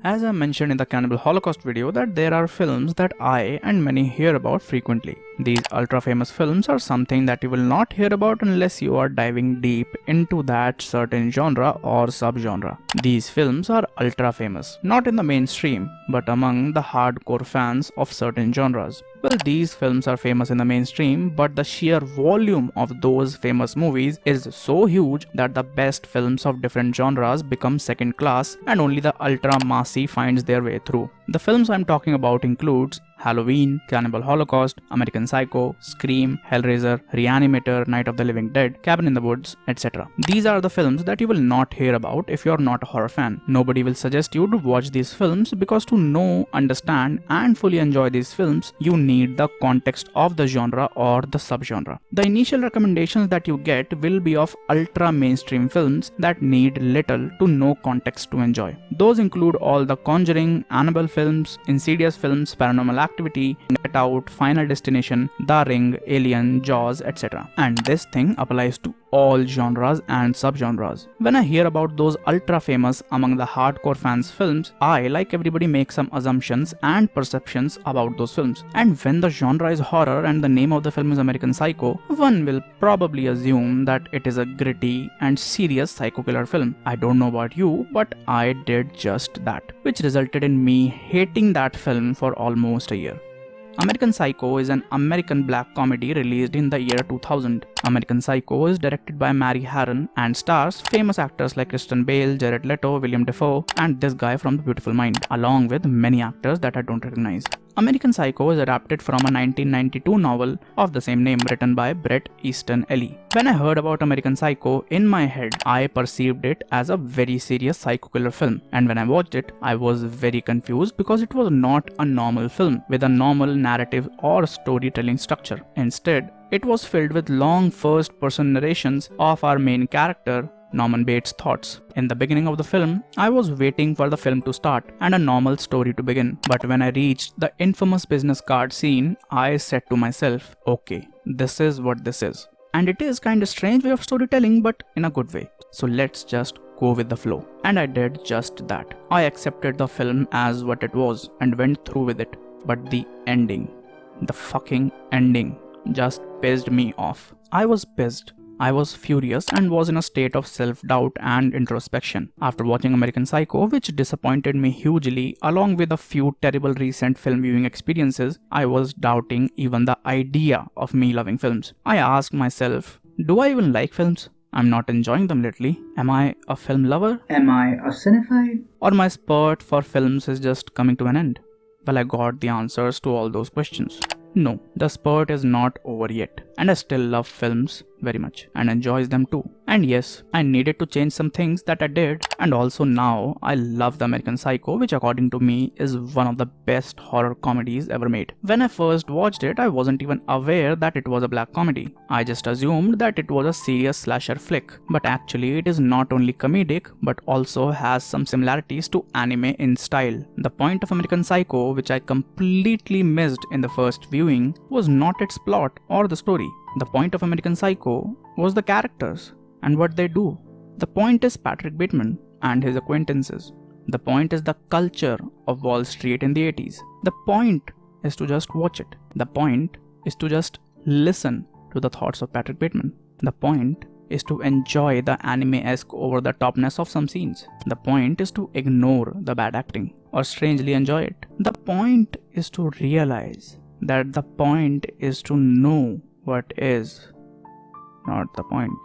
As I mentioned in the Cannibal Holocaust video that there are films that I and many hear about frequently. These ultra famous films are something that you will not hear about unless you are diving deep into that certain genre or subgenre. These films are ultra famous, not in the mainstream, but among the hardcore fans of certain genres. Well, these films are famous in the mainstream, but the sheer volume of those famous movies is so huge that the best films of different genres become second class and only the ultra massy finds their way through. The films I'm talking about includes Halloween, Cannibal Holocaust, American Psycho, Scream, Hellraiser, Re-animator, Night of the Living Dead, Cabin in the Woods, etc. These are the films that you will not hear about if you're not a horror fan. Nobody will suggest you to watch these films because to know, understand, and fully enjoy these films, you need the context of the genre or the subgenre. The initial recommendations that you get will be of ultra mainstream films that need little to no context to enjoy. Those include all the Conjuring, Annabelle films, Insidious films, Paranormal Activity, Get Out, Final Destination, The Ring, Alien, Jaws, etc. And this thing applies to all genres and subgenres. When I hear about those ultra famous among the hardcore fans films, I, like everybody, make some assumptions and perceptions about those films. And when the genre is horror and the name of the film is American Psycho, one will probably assume that it is a gritty and serious psycho killer film. I don't know about you, but I did just that, which resulted in me hating that film for almost a year. American Psycho is an American black comedy released in the year 2000. American Psycho is directed by Mary Harron and stars famous actors like Kristen Bale, Jared Leto, William Dafoe, and this guy from The Beautiful Mind, along with many actors that I don't recognize. American Psycho is adapted from a 1992 novel of the same name written by Bret Easton Ellis. When I heard about American Psycho, in my head, I perceived it as a very serious psycho killer film, and when I watched it, I was very confused because it was not a normal film with a normal narrative or storytelling structure. Instead, it was filled with long first-person narrations of our main character, Norman Bates' thoughts. In the beginning of the film, I was waiting for the film to start and a normal story to begin. But when I reached the infamous business card scene, I said to myself, okay, this is what this is. And it is kind of strange way of storytelling, but in a good way. So let's just go with the flow. And I did just that. I accepted the film as what it was and went through with it. But the ending, the fucking ending, just pissed me off. I was pissed. I was furious and was in a state of self-doubt and introspection. After watching American Psycho, which disappointed me hugely, along with a few terrible recent film viewing experiences, I was doubting even the idea of me loving films. I asked myself, do I even like films? I'm not enjoying them lately. Am I a film lover? Am I a cinephile? Or my spurt for films is just coming to an end? Well, I got the answers to all those questions. No, the spurt is not over yet, and I still love films very much and enjoys them too. And yes, I needed to change some things that I did, and also now I love the American Psycho, which according to me is one of the best horror comedies ever made. When I first watched it, I wasn't even aware that it was a black comedy. I just assumed that it was a serious slasher flick, but actually it is not only comedic but also has some similarities to anime in style. The point of American Psycho, which I completely missed in the first viewing, was not its plot or the story. The point of American Psycho was the characters and what they do. The point is Patrick Bateman and his acquaintances. The point is the culture of Wall Street in the 80s. The point is to just watch it. The point is to just listen to the thoughts of Patrick Bateman. The point is to enjoy the anime-esque over-the-topness of some scenes. The point is to ignore the bad acting or strangely enjoy it. The point is to realize that the point is to know what is not the point.